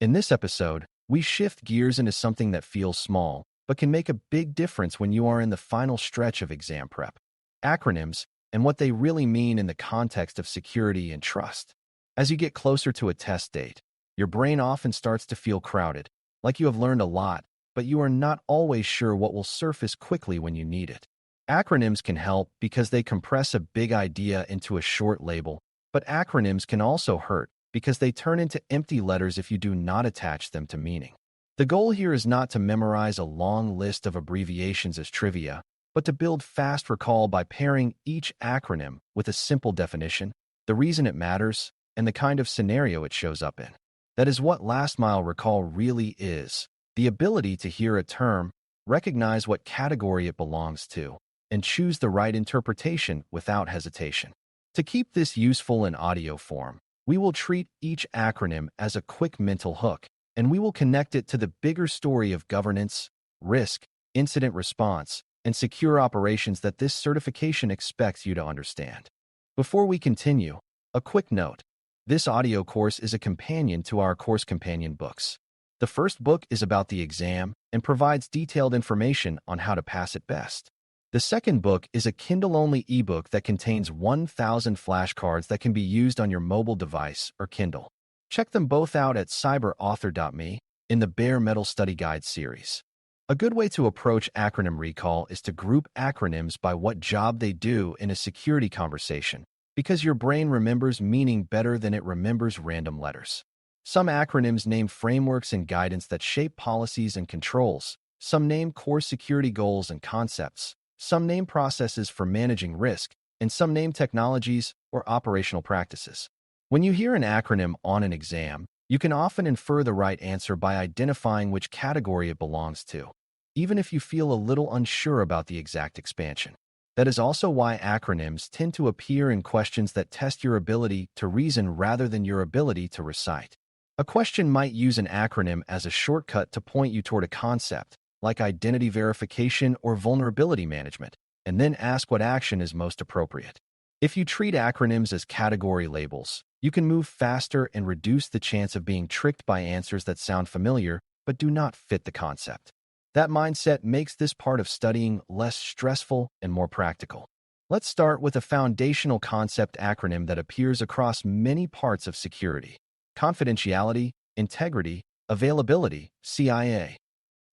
In this episode, we shift gears into something that feels small, but can make a big difference when you are in the final stretch of exam prep. Acronyms, and what they really mean in the context of security and trust. As you get closer to a test date, your brain often starts to feel crowded, like you have learned a lot, but you are not always sure what will surface quickly when you need it. Acronyms can help because they compress a big idea into a short label, but acronyms can also hurt because they turn into empty letters if you do not attach them to meaning. The goal here is not to memorize a long list of abbreviations as trivia, but to build fast recall by pairing each acronym with a simple definition, the reason it matters, and the kind of scenario it shows up in. That is what last-mile recall really is: the ability to hear a term, recognize what category it belongs to, and choose the right interpretation without hesitation. To keep this useful in audio form, we will treat each acronym as a quick mental hook, and we will connect it to the bigger story of governance, risk, incident response, and secure operations that this certification expects you to understand. Before we continue, a quick note. This audio course is a companion to our course companion books. The first book is about the exam and provides detailed information on how to pass it best. The second book is a Kindle-only ebook that contains 1,000 flashcards that can be used on your mobile device or Kindle. Check them both out at cyber.Author.me in the Bare Metal Study Guide series. A good way to approach acronym recall is to group acronyms by what job they do in a security conversation, because your brain remembers meaning better than it remembers random letters. Some acronyms name frameworks and guidance that shape policies and controls. Some name core security goals and concepts. Some name processes for managing risk, and some name technologies or operational practices. When you hear an acronym on an exam, you can often infer the right answer by identifying which category it belongs to, even if you feel a little unsure about the exact expansion. That is also why acronyms tend to appear in questions that test your ability to reason rather than your ability to recite. A question might use an acronym as a shortcut to point you toward a concept, like identity verification or vulnerability management, and then ask what action is most appropriate. If you treat acronyms as category labels, you can move faster and reduce the chance of being tricked by answers that sound familiar but do not fit the concept. That mindset makes this part of studying less stressful and more practical. Let's start with a foundational concept acronym that appears across many parts of security: confidentiality, integrity, availability, CIA.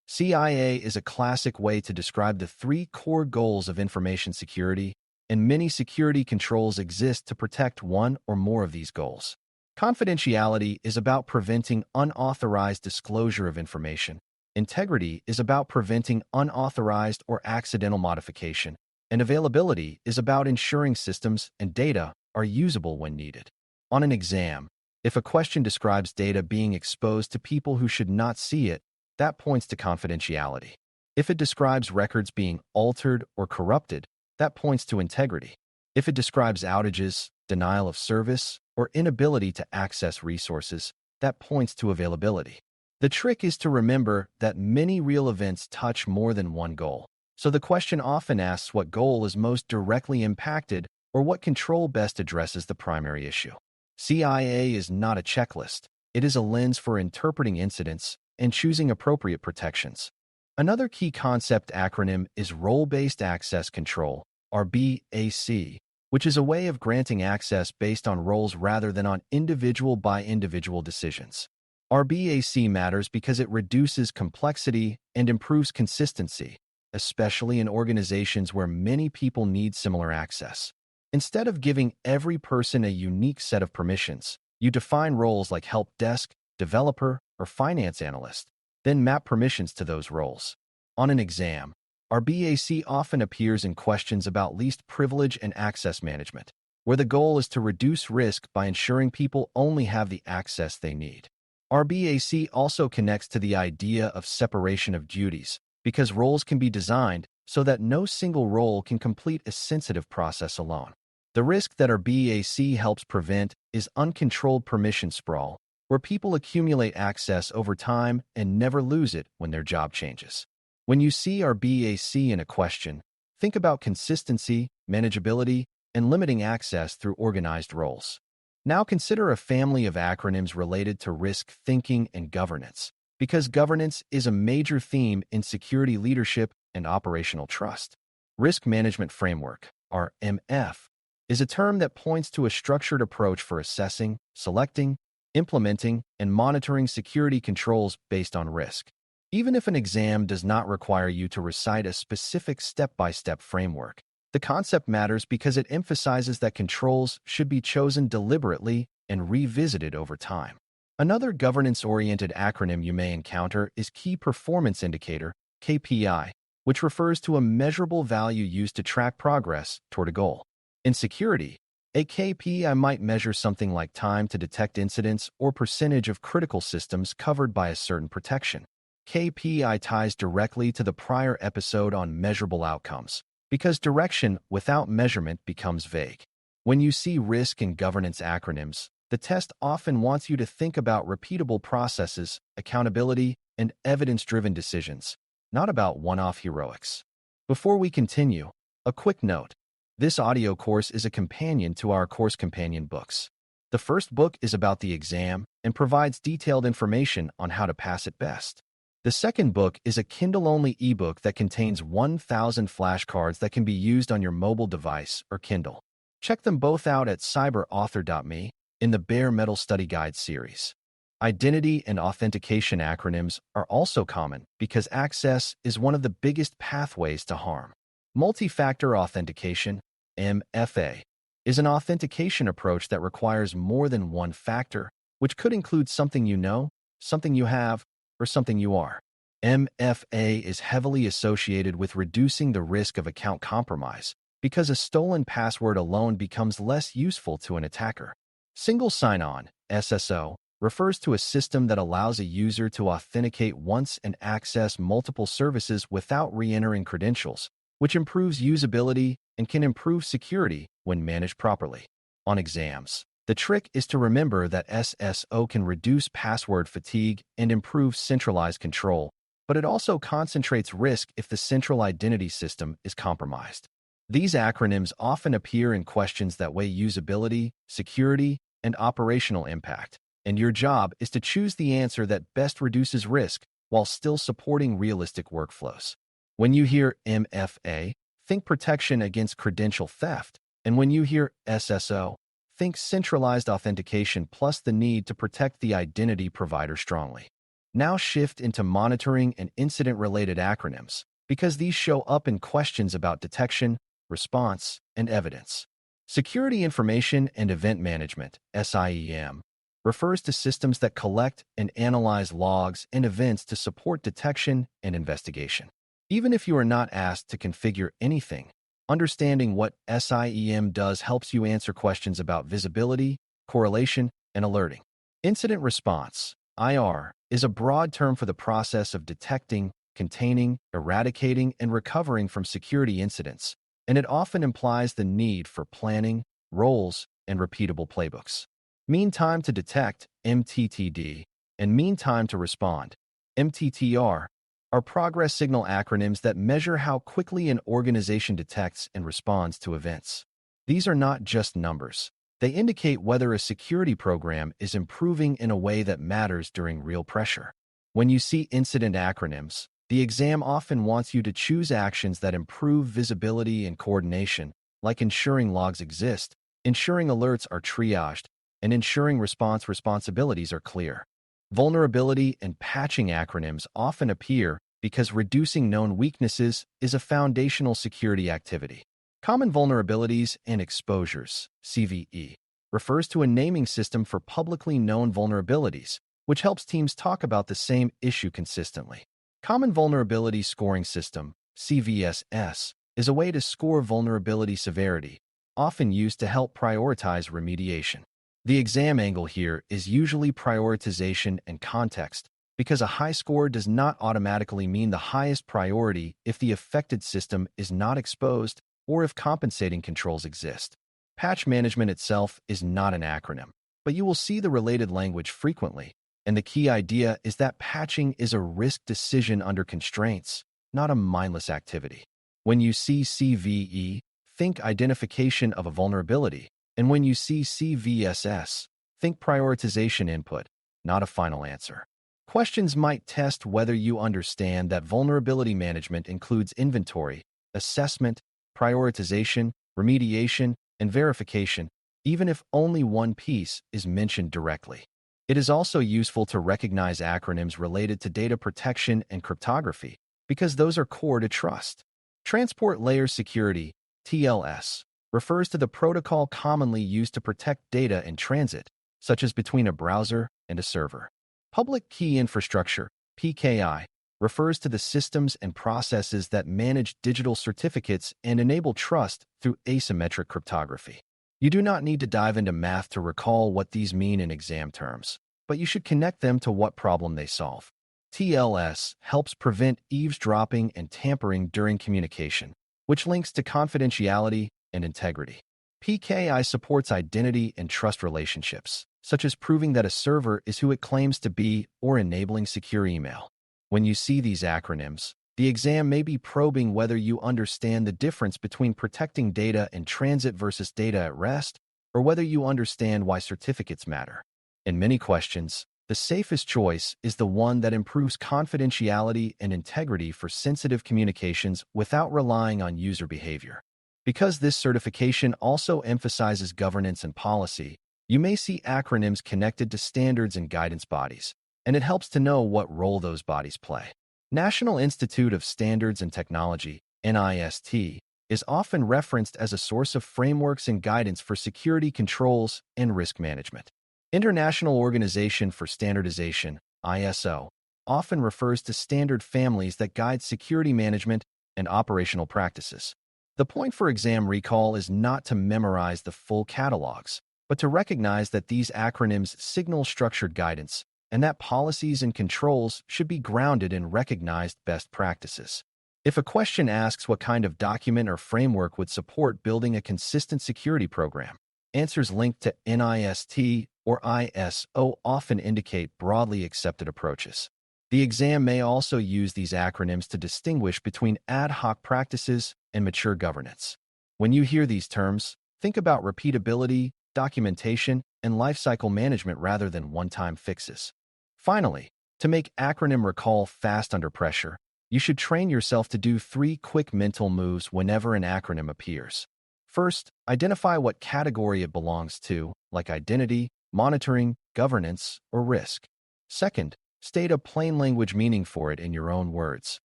CIA is a classic way to describe the three core goals of information security, and many security controls exist to protect one or more of these goals. Confidentiality is about preventing unauthorized disclosure of information. Integrity is about preventing unauthorized or accidental modification, and availability is about ensuring systems and data are usable when needed. On an exam, if a question describes data being exposed to people who should not see it, that points to confidentiality. If it describes records being altered or corrupted, that points to integrity. If it describes outages, denial of service, or inability to access resources, that points to availability. The trick is to remember that many real events touch more than one goal. So the question often asks what goal is most directly impacted or what control best addresses the primary issue. CIA is not a checklist. It is a lens for interpreting incidents and choosing appropriate protections. Another key concept acronym is Role-Based Access Control, RBAC, which is a way of granting access based on roles rather than on individual-by-individual decisions. RBAC matters because it reduces complexity and improves consistency, especially in organizations where many people need similar access. Instead of giving every person a unique set of permissions, you define roles like help desk, developer, or finance analyst, then map permissions to those roles. On an exam, RBAC often appears in questions about least privilege and access management, where the goal is to reduce risk by ensuring people only have the access they need. RBAC also connects to the idea of separation of duties, because roles can be designed so that no single role can complete a sensitive process alone. The risk that RBAC helps prevent is uncontrolled permission sprawl, where people accumulate access over time and never lose it when their job changes. When you see RBAC in a question, think about consistency, manageability, and limiting access through organized roles. Now consider a family of acronyms related to risk thinking and governance, because governance is a major theme in security leadership and operational trust. Risk Management Framework, RMF, is a term that points to a structured approach for assessing, selecting, implementing, and monitoring security controls based on risk. Even if an exam does not require you to recite a specific step-by-step framework, the concept matters because it emphasizes that controls should be chosen deliberately and revisited over time. Another governance-oriented acronym you may encounter is Key Performance Indicator, KPI, which refers to a measurable value used to track progress toward a goal. In security, a KPI might measure something like time to detect incidents or percentage of critical systems covered by a certain protection. KPI ties directly to the prior episode on measurable outcomes, because direction without measurement becomes vague. When you see risk and governance acronyms, the test often wants you to think about repeatable processes, accountability, and evidence-driven decisions, not about one-off heroics. Before we continue, a quick note. This audio course is a companion to our course companion books. The first book is about the exam and provides detailed information on how to pass it best. The second book is a Kindle-only ebook that contains 1,000 flashcards that can be used on your mobile device or Kindle. Check them both out at cyber.author.me in the Bare Metal Study Guide series. Identity and authentication acronyms are also common because access is one of the biggest pathways to harm. Multi-factor authentication, MFA, is an authentication approach that requires more than one factor, which could include something you know, something you have, or something you are. MFA is heavily associated with reducing the risk of account compromise because a stolen password alone becomes less useful to an attacker. Single sign-on, SSO, refers to a system that allows a user to authenticate once and access multiple services without re-entering credentials, which improves usability and can improve security when managed properly. On exams, the trick is to remember that SSO can reduce password fatigue and improve centralized control, but it also concentrates risk if the central identity system is compromised. These acronyms often appear in questions that weigh usability, security, and operational impact, and your job is to choose the answer that best reduces risk while still supporting realistic workflows. When you hear MFA, think protection against credential theft, and when you hear SSO, think centralized authentication plus the need to protect the identity provider strongly. Now shift into monitoring and incident-related acronyms, because these show up in questions about detection, response, and evidence. Security Information and Event Management, SIEM, refers to systems that collect and analyze logs and events to support detection and investigation. Even if you are not asked to configure anything, understanding what SIEM does helps you answer questions about visibility, correlation, and alerting. Incident Response, IR, is a broad term for the process of detecting, containing, eradicating, and recovering from security incidents, and it often implies the need for planning, roles, and repeatable playbooks. Mean Time to Detect, MTTD, and Mean Time to Respond, MTTR, are progress signal acronyms that measure how quickly an organization detects and responds to events. These are not just numbers. They indicate whether a security program is improving in a way that matters during real pressure. When you see incident acronyms, the exam often wants you to choose actions that improve visibility and coordination, like ensuring logs exist, ensuring alerts are triaged, and ensuring response responsibilities are clear. Vulnerability and patching acronyms often appear because reducing known weaknesses is a foundational security activity. Common Vulnerabilities and Exposures, CVE, refers to a naming system for publicly known vulnerabilities, which helps teams talk about the same issue consistently. Common Vulnerability Scoring System, CVSS, is a way to score vulnerability severity, often used to help prioritize remediation. The exam angle here is usually prioritization and context, because a high score does not automatically mean the highest priority if the affected system is not exposed or if compensating controls exist. Patch management itself is not an acronym, but you will see the related language frequently, and the key idea is that patching is a risk decision under constraints, not a mindless activity. When you see CVE, think identification of a vulnerability, And when you see CVSS, think prioritization input, not a final answer. Questions might test whether you understand that vulnerability management includes inventory, assessment, prioritization, remediation, and verification, even if only one piece is mentioned directly. It is also useful to recognize acronyms related to data protection and cryptography, because those are core to trust. Transport Layer Security, TLS, refers to the protocol commonly used to protect data in transit, such as between a browser and a server. Public Key Infrastructure, PKI, refers to the systems and processes that manage digital certificates and enable trust through asymmetric cryptography. You do not need to dive into math to recall what these mean in exam terms, but you should connect them to what problem they solve. TLS helps prevent eavesdropping and tampering during communication, which links to confidentiality and integrity. PKI supports identity and trust relationships, such as proving that a server is who it claims to be or enabling secure email. When you see these acronyms, the exam may be probing whether you understand the difference between protecting data in transit versus data at rest, or whether you understand why certificates matter. In many questions, the safest choice is the one that improves confidentiality and integrity for sensitive communications without relying on user behavior. Because this certification also emphasizes governance and policy, you may see acronyms connected to standards and guidance bodies, and it helps to know what role those bodies play. National Institute of Standards and Technology, NIST, is often referenced as a source of frameworks and guidance for security controls and risk management. International Organization for Standardization, ISO, often refers to standard families that guide security management and operational practices. The point for exam recall is not to memorize the full catalogs, but to recognize that these acronyms signal structured guidance and that policies and controls should be grounded in recognized best practices. If a question asks what kind of document or framework would support building a consistent security program, answers linked to NIST or ISO often indicate broadly accepted approaches. The exam may also use these acronyms to distinguish between ad hoc practices and mature governance. When you hear these terms, think about repeatability, documentation, and lifecycle management rather than one-time fixes. Finally, to make acronym recall fast under pressure, you should train yourself to do 3 quick mental moves whenever an acronym appears. First, identify what category it belongs to, like identity, monitoring, governance, or risk. Second, state a plain language meaning for it in your own words,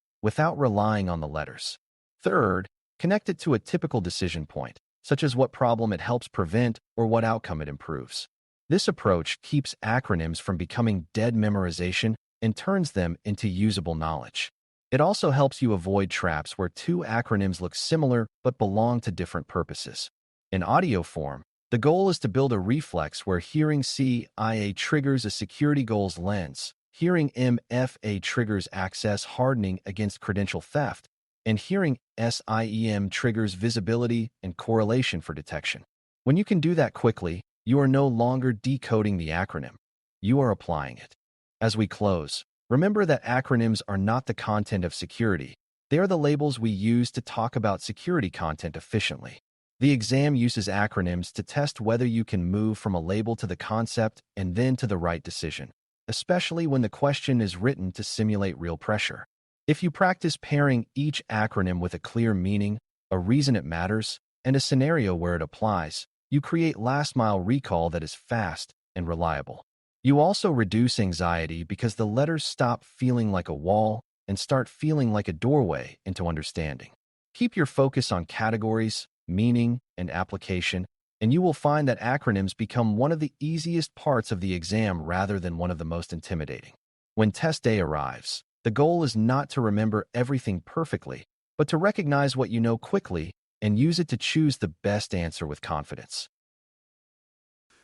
without relying on the letters. Third, connect it to a typical decision point, such as what problem it helps prevent or what outcome it improves. This approach keeps acronyms from becoming dead memorization and turns them into usable knowledge. It also helps you avoid traps where 2 acronyms look similar but belong to different purposes. In audio form, the goal is to build a reflex where hearing CIA triggers a security goals lens, hearing MFA triggers access hardening against credential theft, and hearing SIEM triggers visibility and correlation for detection. When you can do that quickly, you are no longer decoding the acronym. You are applying it. As we close, remember that acronyms are not the content of security. They are the labels we use to talk about security content efficiently. The exam uses acronyms to test whether you can move from a label to the concept and then to the right decision, especially when the question is written to simulate real pressure. If you practice pairing each acronym with a clear meaning, a reason it matters, and a scenario where it applies, you create last-mile recall that is fast and reliable. You also reduce anxiety because the letters stop feeling like a wall and start feeling like a doorway into understanding. Keep your focus on categories, meaning, and application, and you will find that acronyms become one of the easiest parts of the exam rather than one of the most intimidating. When test day arrives, the goal is not to remember everything perfectly, but to recognize what you know quickly and use it to choose the best answer with confidence.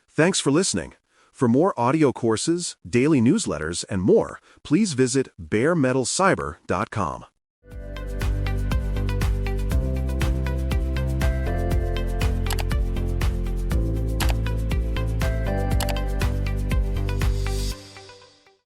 Thanks for listening. For more audio courses, daily newsletters, and more, please visit baremetalcyber.com.